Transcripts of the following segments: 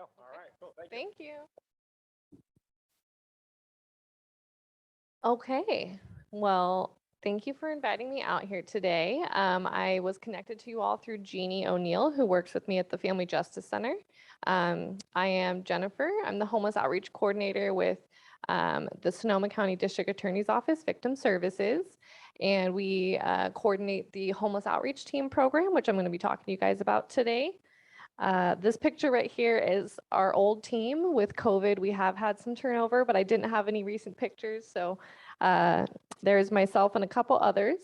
go. All right, cool. Thank you. Okay, well, thank you for inviting me out here today. I was connected to you all through Jeannie O'Neill, who works with me at the Family Justice Center. I am Jennifer. I'm the Homeless Outreach Coordinator with the Sonoma County District Attorney's Office, Victim Services, and we coordinate the Homeless Outreach Team program, which I'm going to be talking to you guys about today. This picture right here is our old team. With COVID, we have had some turnover, but I didn't have any recent pictures. So there's myself and a couple others.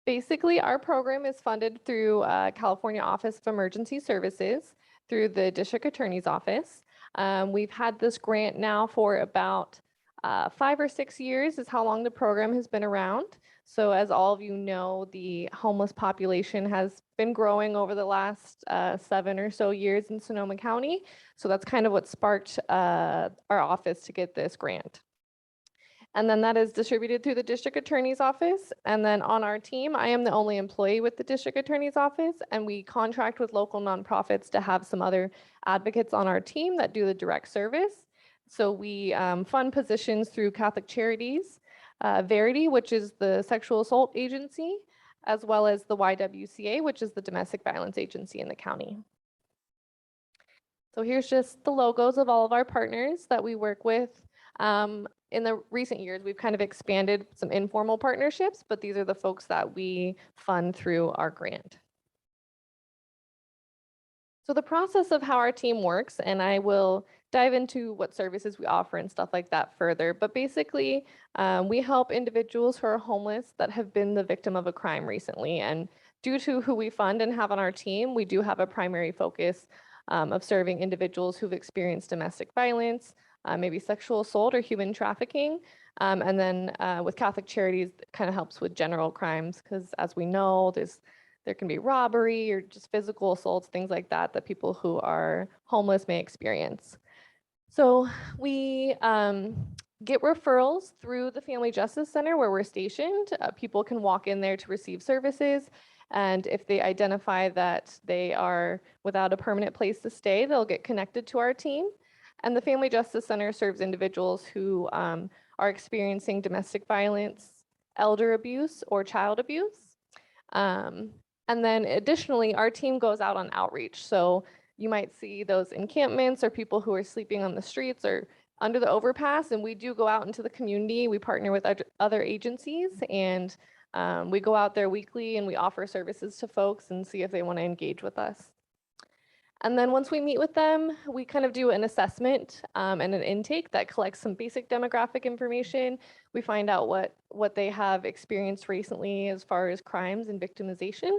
Basically, our program is funded through California Office of Emergency Services through the District Attorney's Office. We've had this grant now for about 5 or 6 years is how long the program has been around. So as all of you know, the homeless population has been growing over the last 7 or so years in Sonoma County. So that's kind of what sparked our office to get this grant. And then that is distributed through the District Attorney's Office. And then on our team, I am the only employee with the District Attorney's Office, and we contract with local nonprofits to have some other advocates on our team that do the direct service. So we fund positions through Catholic Charities, Verity, which is the sexual assault agency, as well as the YWCA, which is the domestic violence agency in the county. So here's just the logos of all of our partners that we work with. In the recent years, we've kind of expanded some informal partnerships, but these are the folks that we fund through our grant. So the process of how our team works, and I will dive into what services we offer and stuff like that further, but basically we help individuals who are homeless that have been the victim of a crime recently. And due to who we fund and have on our team, we do have a primary focus of serving individuals who've experienced domestic violence, maybe sexual assault or human trafficking. And then with Catholic Charities, it kind of helps with general crimes because as we know, there can be robbery or just physical assaults, things like that, that people who are homeless may experience. So we get referrals through the Family Justice Center where we're stationed. People can walk in there to receive services. And if they identify that they are without a permanent place to stay, they'll get connected to our team. And the Family Justice Center serves individuals who are experiencing domestic violence, elder abuse, or child abuse. And then additionally, our team goes out on outreach. So you might see those encampments or people who are sleeping on the streets or under the overpass, and we do go out into the community. We partner with other agencies, and we go out there weekly and we offer services to folks and see if they want to engage with us. And then once we meet with them, we kind of do an assessment and an intake that collects some basic demographic information. We find out what they have experienced recently as far as crimes and victimization.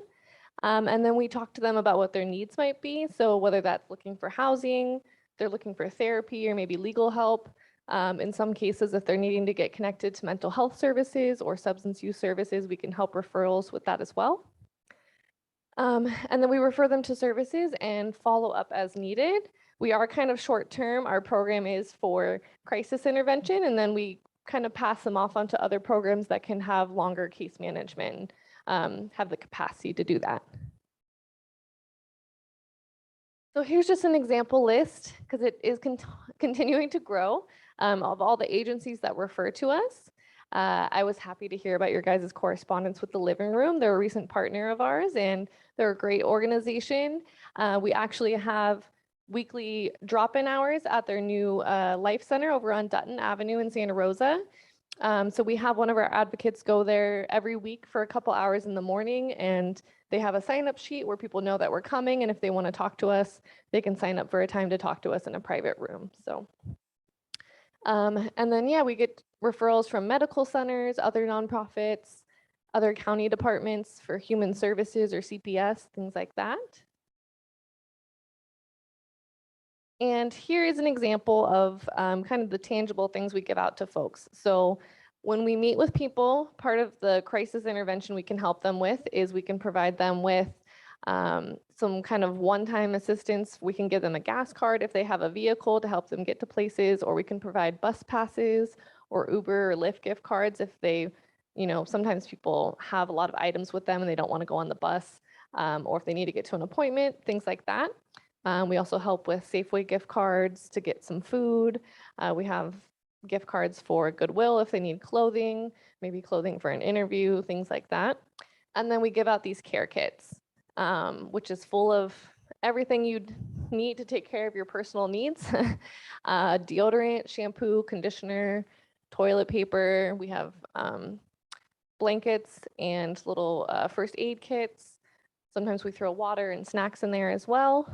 And then we talk to them about what their needs might be. So whether that's looking for housing, they're looking for therapy or maybe legal help. In some cases, if they're needing to get connected to mental health services or substance use services, we can help referrals with that as well. And then we refer them to services and follow up as needed. We are kind of short term. Our program is for crisis intervention, and then we kind of pass them off onto other programs that can have longer case management and have the capacity to do that. So here's just an example list, because it is continuing to grow, of all the agencies that refer to us. I was happy to hear about your guys' correspondence with the Living Room. They're a recent partner of ours, and they're a great organization. We actually have weekly drop-in hours at their new Life Center over on Dutton Avenue in Santa Rosa. So we have one of our advocates go there every week for a couple hours in the morning, and they have a sign-up sheet where people know that we're coming, and if they want to talk to us, they can sign up for a time to talk to us in a private room. So, and then, yeah, we get referrals from medical centers, other nonprofits, other county departments for human services or CPS, things like that. And here is an example of kind of the tangible things we give out to folks. So when we meet with people, part of the crisis intervention we can help them with is we can provide them with some kind of one-time assistance. We can give them a gas card if they have a vehicle to help them get to places, or we can provide bus passes or Uber or Lyft gift cards if they, sometimes people have a lot of items with them and they don't want to go on the bus. or if they need to get to an appointment, things like that. We also help with Safeway gift cards to get some food. We have gift cards for Goodwill if they need clothing, maybe clothing for an interview, things like that. And then we give out these care kits, which is full of everything you'd need to take care of your personal needs. Deodorant, shampoo, conditioner, toilet paper. We have blankets and little first aid kits. Sometimes we throw water and snacks in there as well.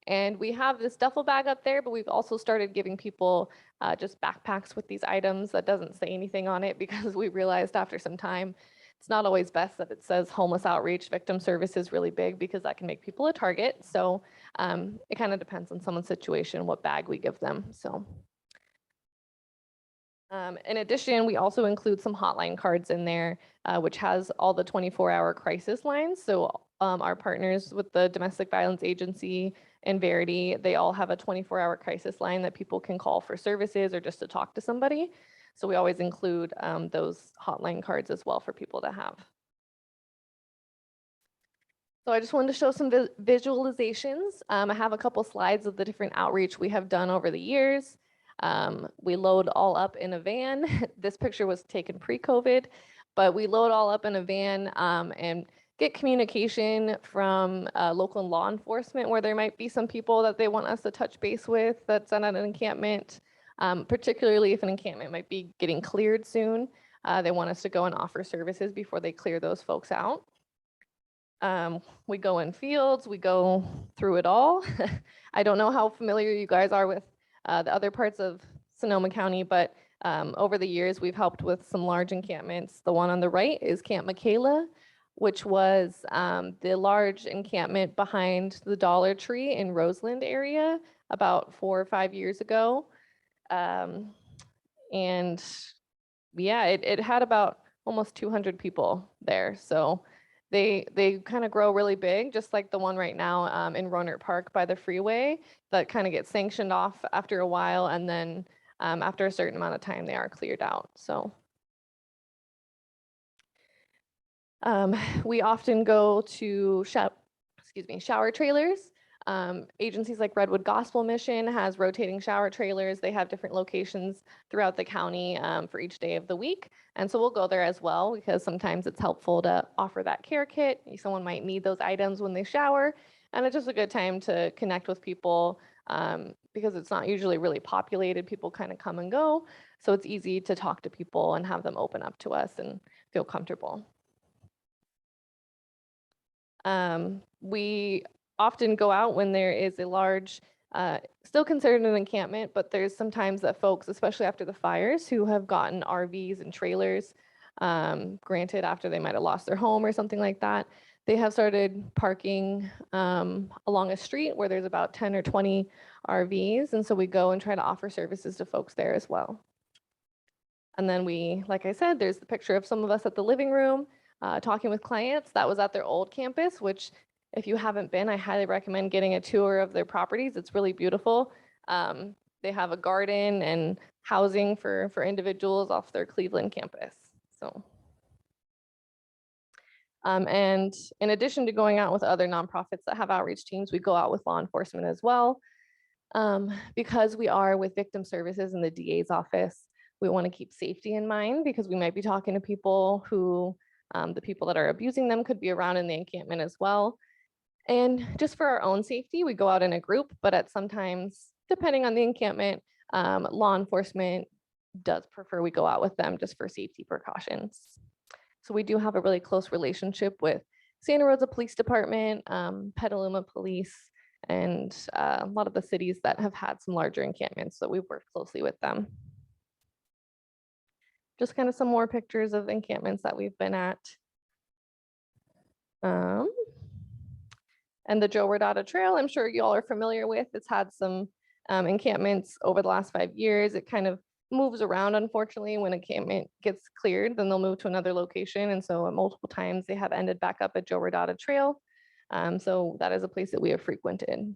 And we have this duffel bag up there, but we've also started giving people just backpacks with these items that doesn't say anything on it because we realized after some time it's not always best that it says homeless outreach victim services really big because that can make people a target. So it kind of depends on someone's situation, what bag we give them. So in addition, we also include some hotline cards in there, which has all the 24-hour crisis lines. So our partners with the Domestic Violence Agency and Verity, they all have a 24-hour crisis line that people can call for services or just to talk to somebody. So we always include those hotline cards as well for people to have. So I just wanted to show some visualizations. I have a couple slides of the different outreach we have done over the years. We load all up in a van. This picture was taken pre-COVID, but we load all up in a van and get communication from local law enforcement where there might be some people that they want us to touch base with that's at an encampment, particularly if an encampment might be getting cleared soon. They want us to go and offer services before they clear those folks out. We go in fields, we go through it all. I don't know how familiar you guys are with the other parts of Sonoma County, but over the years, we've helped with some large encampments. The one on the right is Camp Michaela, which was the large encampment behind the Dollar Tree in Roseland area about 4 or 5 years ago. And yeah, it had about almost 200 people there. So they kind of grow really big, just like the one right now in Rohnert Park by the freeway that kind of gets sanctioned off after a while. And then after a certain amount of time, they are cleared out. So we often go to shower trailers. Agencies like Redwood Gospel Mission has rotating shower trailers. They have different locations throughout the county for each day of the week. And so we'll go there as well because sometimes it's helpful to offer that care kit. Someone might need those items when they shower. And it's just a good time to connect with people because it's not usually really populated. People kind of come and go. So it's easy to talk to people and have them open up to us and feel comfortable. We often go out when there is a large, still considered an encampment, but there's sometimes that folks, especially after the fires, who have gotten RVs and trailers, granted after they might have lost their home or something like that, they have started parking along a street where there's about 10 or 20 RVs. And so we go and try to offer services to folks there as well. And then we, like I said, there's the picture of some of us at the living room talking with clients. That was at their old campus, which if you haven't been, I highly recommend getting a tour of their properties. It's really beautiful. They have a garden and housing for individuals off their Cleveland campus. So, and in addition to going out with other nonprofits that have outreach teams, we go out with law enforcement as well. Because we are with victim services in the DA's office, we want to keep safety in mind because we might be talking to people who the people that are abusing them could be around in the encampment as well. And just for our own safety, we go out in a group, but at sometimes, depending on the encampment, law enforcement does prefer we go out with them just for safety precautions. So we do have a really close relationship with Santa Rosa Police Department, Petaluma Police, and a lot of the cities that have had some larger encampments, so we've worked closely with them. Just kind of some more pictures of encampments that we've been at. And the Joe Rodata Trail, I'm sure you all are familiar with. It's had some encampments over the last 5 years. It kind of moves around, unfortunately. When a encampment gets cleared, then they'll move to another location. And so multiple times they have ended back up at Joe Rodata Trail. So that is a place that we have frequented.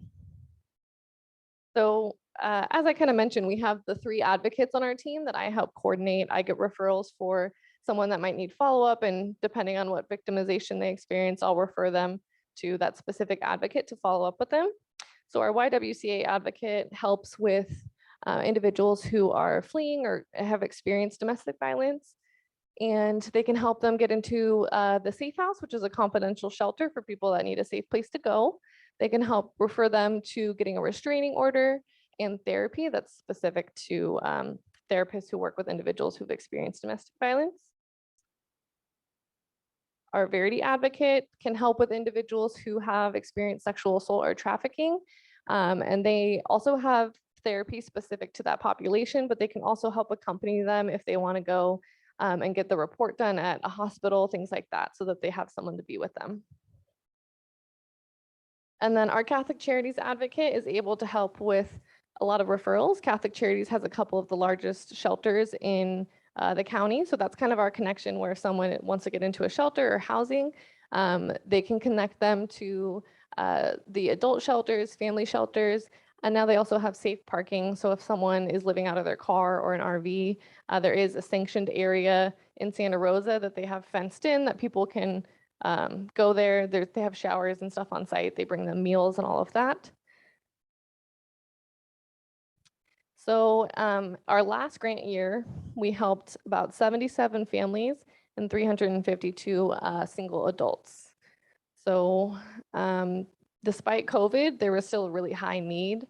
So as I kind of mentioned, we have the 3 advocates on our team that I help coordinate. I get referrals for someone that might need follow-up, and depending on what victimization they experience, I'll refer them to that specific advocate to follow up with them. So our YWCA advocate helps with individuals who are fleeing or have experienced domestic violence, and they can help them get into the Safe House, which is a confidential shelter for people that need a safe place to go. They can help refer them to getting a restraining order and therapy that's specific to therapists who work with individuals who've experienced domestic violence. Our Verity advocate can help with individuals who have experienced sexual assault or trafficking. And they also have therapy specific to that population, but they can also help accompany them if they want to go and get the report done at a hospital, things like that, so that they have someone to be with them. And then our Catholic Charities advocate is able to help with a lot of referrals. Catholic Charities has a couple of the largest shelters in the county. So that's kind of our connection, where someone wants to get into a shelter or housing, they can connect them to the adult shelters, family shelters, and now they also have safe parking. So if someone is living out of their car or an RV, there is a sanctioned area in Santa Rosa that they have fenced in that people can go there. They have showers and stuff on site. They bring them meals and all of that. So our last grant year, we helped about 77 families and 352 single adults. So despite COVID, there was still a really high need.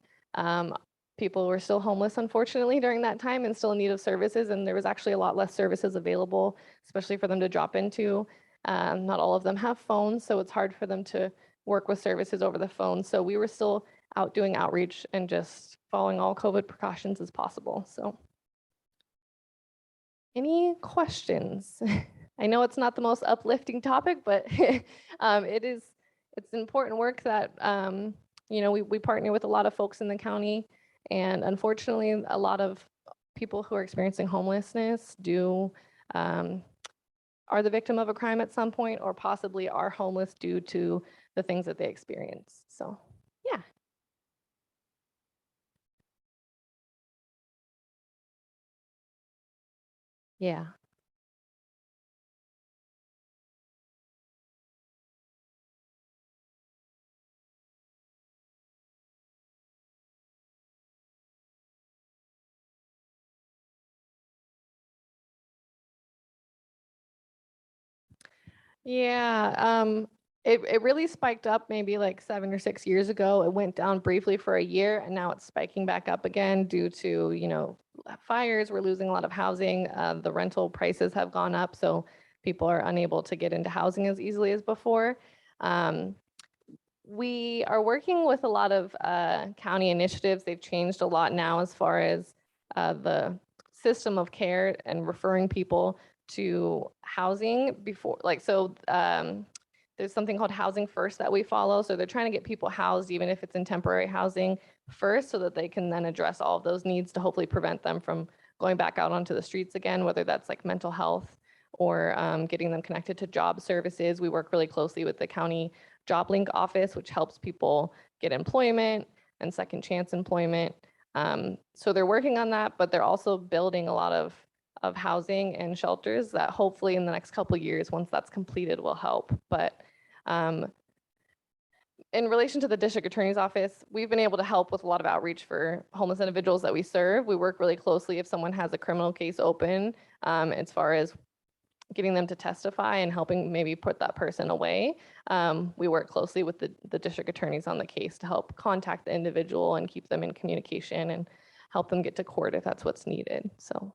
People were still homeless, unfortunately, during that time and still in need of services. And there was actually a lot less services available, especially for them to drop into. Not all of them have phones, so it's hard for them to work with services over the phone. So we were still out doing outreach and just following all COVID precautions as possible. So any questions? I know it's not the most uplifting topic, but it's important work that, we partner with a lot of folks in the county, and unfortunately, a lot of people who are experiencing homelessness are the victim of a crime at some point, or possibly are homeless due to the things that they experience. So, yeah. Yeah. Yeah, it really spiked up maybe like 7 or 6 years ago. It went down briefly for a year, and now it's spiking back up again due to, fires. We're losing a lot of housing. The rental prices have gone up, so people are unable to get into housing as easily as before. We are working with a lot of county initiatives. They've changed a lot now as far as the system of care and referring people to housing before, there's something called Housing First that we follow. So they're trying to get people housed, even if it's in temporary housing first, so that they can then address all of those needs to hopefully prevent them from going back out onto the streets again, whether that's like mental health or getting them connected to job services. We work really closely with the county Job Link office, which helps people get employment and second chance employment. So they're working on that, but they're also building a lot of housing and shelters that hopefully in the next couple of years, once that's completed, will help. But in relation to the district attorney's office, we've been able to help with a lot of outreach for homeless individuals that we serve. We work really closely if someone has a criminal case open, as far as getting them to testify and helping maybe put that person away. We work closely with the district attorneys on the case to help contact the individual and keep them in communication and help them get to court if that's what's needed. So.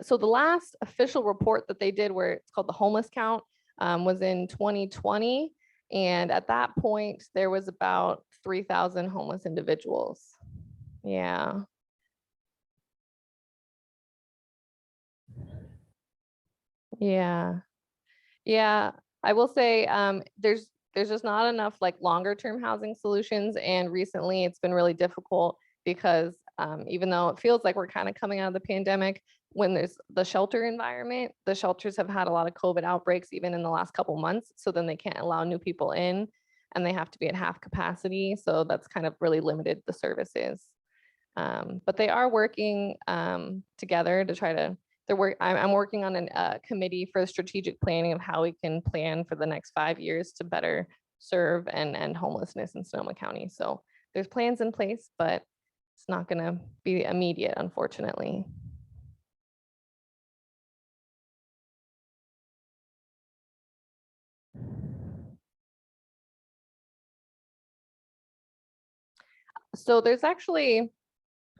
So the last official report that they did, where it's called the homeless count, was in 2020. And at that point, there was about 3,000 homeless individuals. Yeah. Yeah. Yeah. I will say there's just not enough like longer term housing solutions. And recently it's been really difficult because even though it feels like we're kind of coming out of the pandemic, when there's the shelter environment, the shelters have had a lot of COVID outbreaks even in the last couple months. So then they can't allow new people in. and they have to be at half capacity. So that's kind of really limited the services. But they are working together to try to, I'm working on a committee for strategic planning of how we can plan for the next 5 years to better serve and end homelessness in Sonoma County. So there's plans in place, but it's not going to be immediate, unfortunately. So there's actually,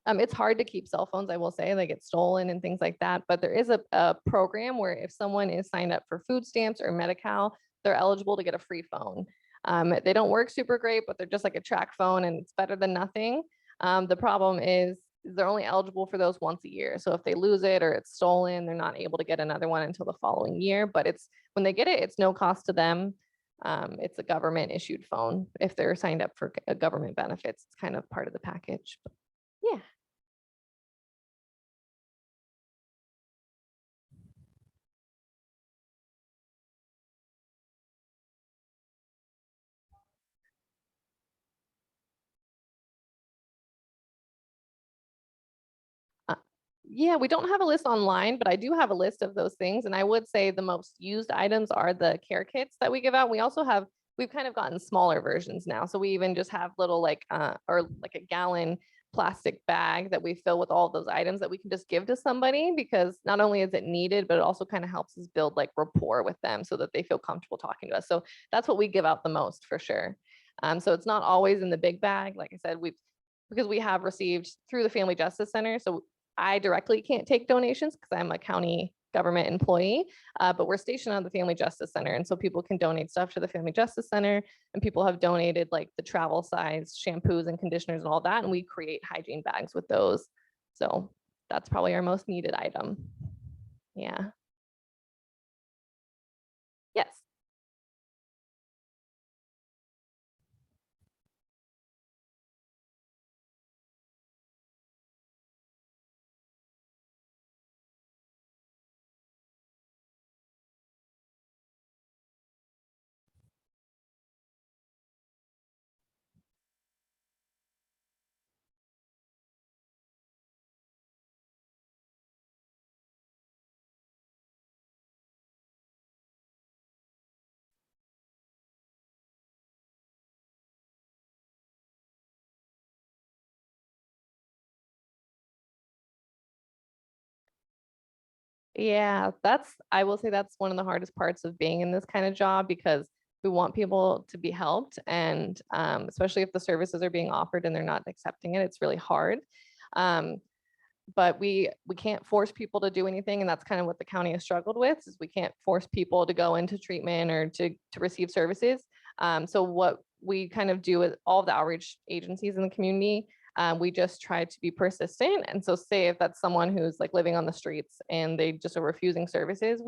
it's hard to keep cell phones, I will say, they get stolen and things like that. But there is a program where if someone is signed up for food stamps or Medi-Cal, they're eligible to get a free phone. They don't work super great, but they're just like a track phone and it's better than nothing. The problem is they're only eligible for those once a year. So if they lose it or it's stolen, they're not able to get another one until the following year. But it's when they get it, it's no cost to them. It's a government issued phone. If they're signed up for government benefits, it's kind of part of the package. But yeah. Uh, Yeah, we don't have a list online, but I do have a list of those things. And I would say the most used items are the care kits that we give out. We also have, we've kind of gotten smaller versions now. So we even just have little or like a gallon plastic bag that we fill with all of those items that we can just give to somebody, because not only is it needed, but it also kind of helps us build like rapport with them so that they feel comfortable talking to us. So that's what we give out the most for sure. So it's not always in the big bag. Like I said, because we have received through the Family Justice Center. So I directly can't take donations because I'm a county government employee, but we're stationed on the Family Justice Center. And so people can donate stuff to the Family Justice Center, and people have donated like the travel size shampoos and conditioners and all that. And we create hygiene bags with those. So that's probably our most needed item. Yeah. Yes. Yeah, I will say that's one of the hardest parts of being in this kind of job, because we want people to be helped. And especially if the services are being offered and they're not accepting it, it's really hard. Um, but we can't force people to do anything. And that's kind of what the county has struggled with, is we can't force people to go into treatment or to receive services. So what we kind of do with all of the outreach agencies in the community, we just try to be persistent. And so say if that's someone who's like living on the streets and they just are refusing services,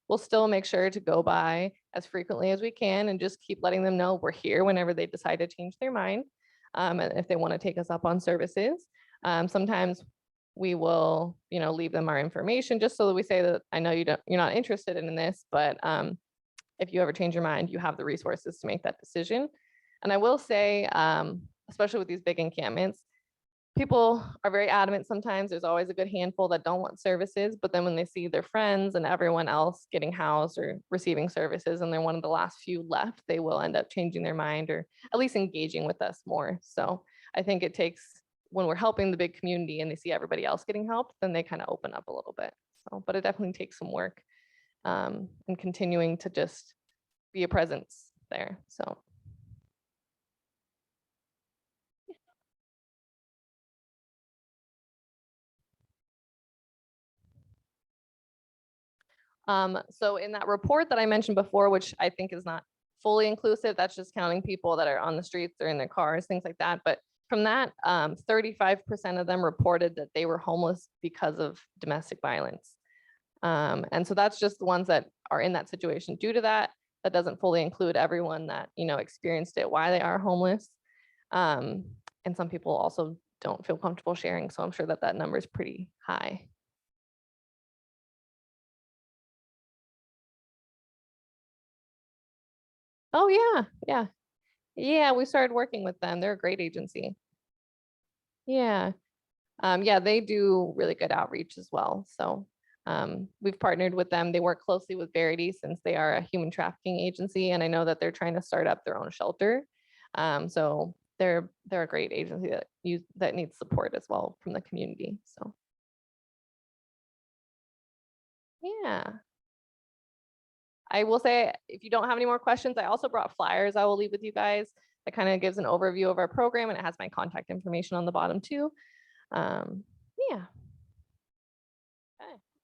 we'll still make sure to go by as frequently as we can and just keep letting them know we're here whenever they decide to change their mind. And if they want to take us up on services. Sometimes we will, leave them our information just so that we say that I know you're not interested in this, but if you ever change your mind, you have the resources to make that decision. And I will say, especially with these big encampments, people are very adamant sometimes. There's always a good handful that don't want services, but then when they see their friends and everyone else getting housed or receiving services and they're one of the last few left, they will end up changing their mind or at least engaging with us more. So I think it takes, when we're helping the big community and they see everybody else getting help, then they kind of open up a little bit. So, but it definitely takes some work and continuing to just be a presence there. So. So in that report that I mentioned before, which I think is not fully inclusive, that's just counting people that are on the streets or in their cars, things like that. But from that, 35% of them reported that they were homeless because of domestic violence. And so that's just the ones that are in that situation due to that. That doesn't fully include everyone that, experienced it, why they are homeless. And some people also don't feel comfortable sharing. So I'm sure that number is pretty high. Oh yeah, yeah. Yeah, we started working with them. They're a great agency. Yeah. Yeah, they do really good outreach as well. So we've partnered with them. They work closely with Verity since they are a human trafficking agency, and I know that they're trying to start up their own shelter. So they're a great agency that needs support as well from the community. So yeah. I will say, if you don't have any more questions, I also brought flyers I will leave with you guys. That kind of gives an overview of our program, and it has my contact information on the bottom too. Yeah.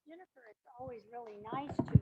Jennifer, it's always really nice to